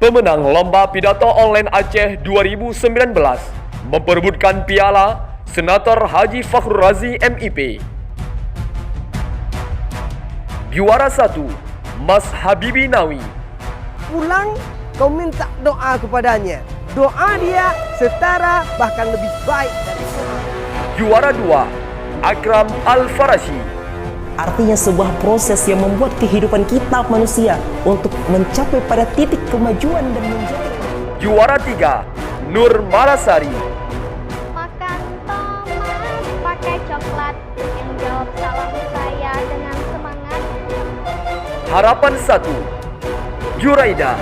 Pemenang Lomba Pidato Online Aceh 2019 memperebutkan piala Senator Haji Fakhrul Razi MIP. Juara 1, Mas Habibi Nawi. Pulang kau minta doa kepadanya. Doa dia setara bahkan lebih baik dari semua. Juara 2, Akram Al-Farashi. Artinya sebuah proses yang membuat kehidupan kita manusia untuk mencapai pada titik kemajuan dan menjadi. Juara 3, Nur Malasari. Makan tomat pakai coklat, yang jawab salam saya dengan semangat. Harapan 1, Juraida.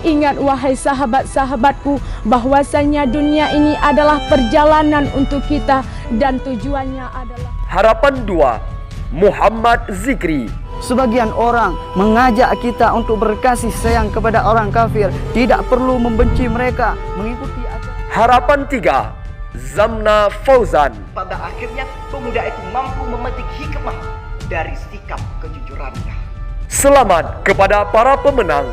Ingat wahai sahabat-sahabatku, bahwasanya dunia ini adalah perjalanan untuk kita dan tujuannya adalah. Harapan 2, Muhammad Zikri. Sebagian orang mengajak kita untuk berkasih sayang kepada orang kafir, tidak perlu membenci mereka, mengikuti ajaran. Harapan 3, Zamna Fauzan. Pada akhirnya pemuda itu mampu memetik hikmah dari sikap kejujurannya. Selamat kepada para pemenang.